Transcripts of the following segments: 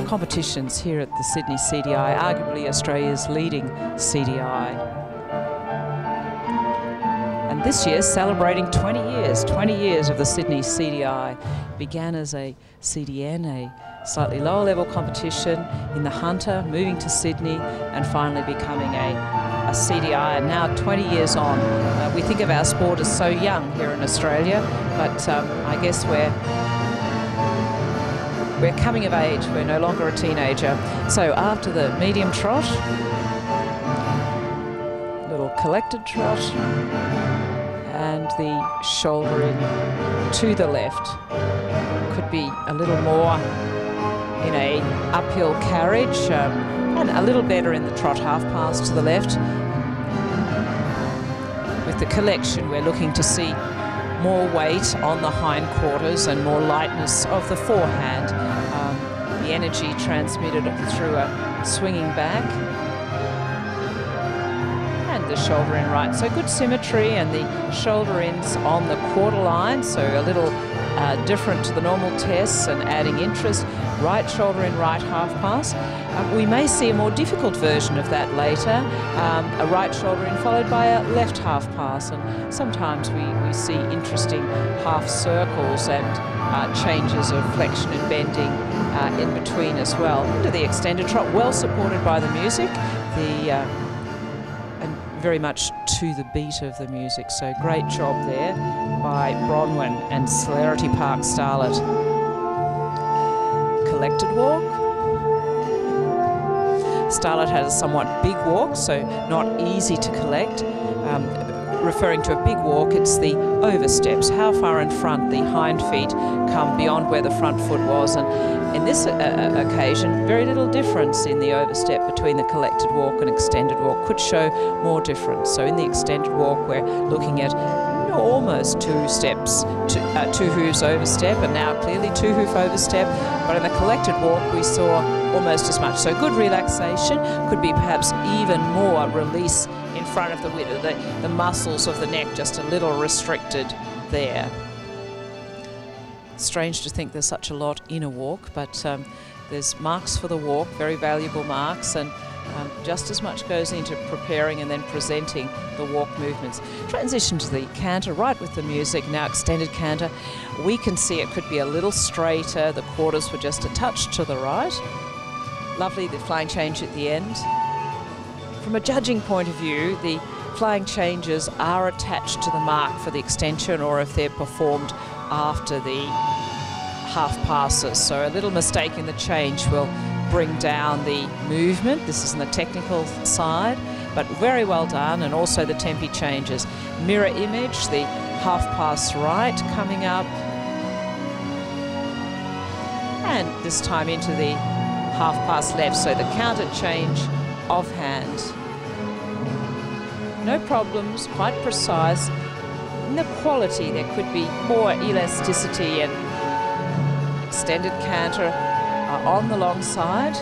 Competitions here at the Sydney CDI, arguably Australia's leading CDI. And this year celebrating 20 years of the Sydney CDI. Began as a CDN, a slightly lower level competition in the Hunter, moving to Sydney and finally becoming a CDI, and now 20 years on. We think of our sport as so young here in Australia, but I guess we're coming of age. We're no longer a teenager. So after the medium trot, little collected trot, and the shoulder in to the left. Could be a little more in a uphill carriage, and a little better in the trot half pass to the left. With the collection, we're looking to see more weight on the hindquarters and more lightness of the forehand. The energy transmitted through a swinging back. And the shoulder in right. So good symmetry, and the shoulder ins on the quarter line, so a little different to the normal tests and adding interest. Right shoulder in right half pass. We may see a more difficult version of that later, a right shoulder in followed by a left half pass, and sometimes we see interesting half circles and changes of flexion and bending in between as well. Into the extended trot, well supported by the music, and very much to the beat of the music. So great job there by Brownyn and Celerity Park Starlet. Collected walk. Starlet had a somewhat big walk, so not easy to collect. Referring to a big walk, it's the oversteps, how far in front the hind feet come beyond where the front foot was. And in this occasion, very little difference in the overstep between the collected walk and extended walk. Could show more difference. So in the extended walk, we're looking at almost two steps, two hooves overstep, and now clearly two hoof overstep. But in the collected walk, we saw almost as much. So good relaxation, could be perhaps even more release in front of the muscles of the neck, just a little restricted there. Strange to think there's such a lot in a walk, but there's marks for the walk, very valuable marks, and just as much goes into preparing and then presenting the walk movements. Transition to the canter, right with the music, now extended canter. We can see it could be a little straighter, the quarters were just a touch to the right. Lovely, the flying change at the end. From a judging point of view, the flying changes are attached to the mark for the extension, or if they're performed after the half passes. So a little mistake in the change will bring down the movement. This is on the technical side, but very well done. And also the tempi changes. Mirror image, the half pass right coming up, and this time into the half pass left. So the counter change offhand. No problems, quite precise. In the quality, there could be more elasticity, and extended canter on the long side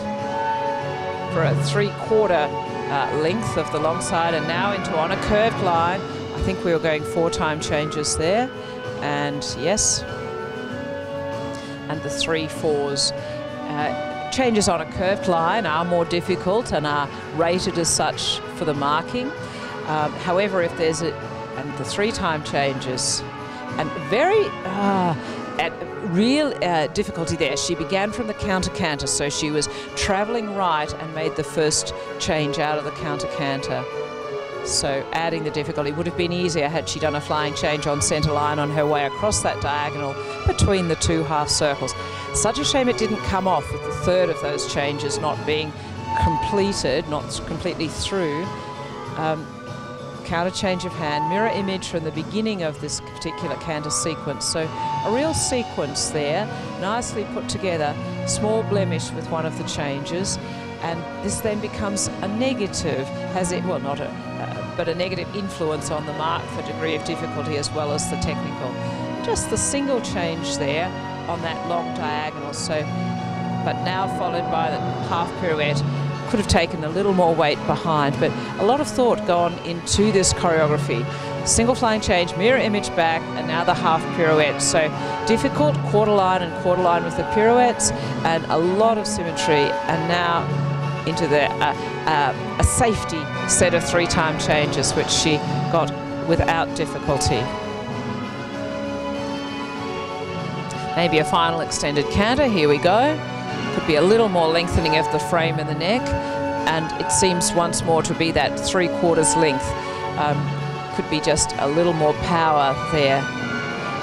for a 3/4 length of the long side, and now into on a curved line. I think we were going 4 time changes there, and yes, and the 3/4s. Changes on a curved line are more difficult and are rated as such for the marking. However, if there's and the 3 time changes, and very real difficulty there. She began from the counter canter, so she was traveling right and made the first change out of the counter canter. So adding the difficulty. Would have been easier had she done a flying change on centre line on her way across that diagonal between the 2 half circles. Such a shame it didn't come off, with the 3rd of those changes not being completed, not completely through. Counter change of hand, mirror image from the beginning of this particular canter sequence. So a real sequence there, nicely put together, small blemish with one of the changes, and this then becomes a negative, has it, well, not a, but a negative influence on the mark for degree of difficulty as well as the technical. Just the single change there on that long diagonal. So, but now followed by the half pirouette, could have taken a little more weight behind, but a lot of thought gone into this choreography. Single flying change, mirror image back, and now the half pirouette. So difficult quarter line and quarter line with the pirouettes, and a lot of symmetry, and now into the a safety set of 3-time changes, which she got without difficulty. Maybe a final extended canter. Here we go. Could be a little more lengthening of the frame and the neck, and it seems once more to be that 3/4 length. Could be just a little more power there.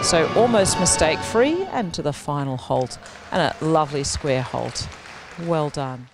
So almost mistake-free, and to the final halt, and a lovely square halt. Well done.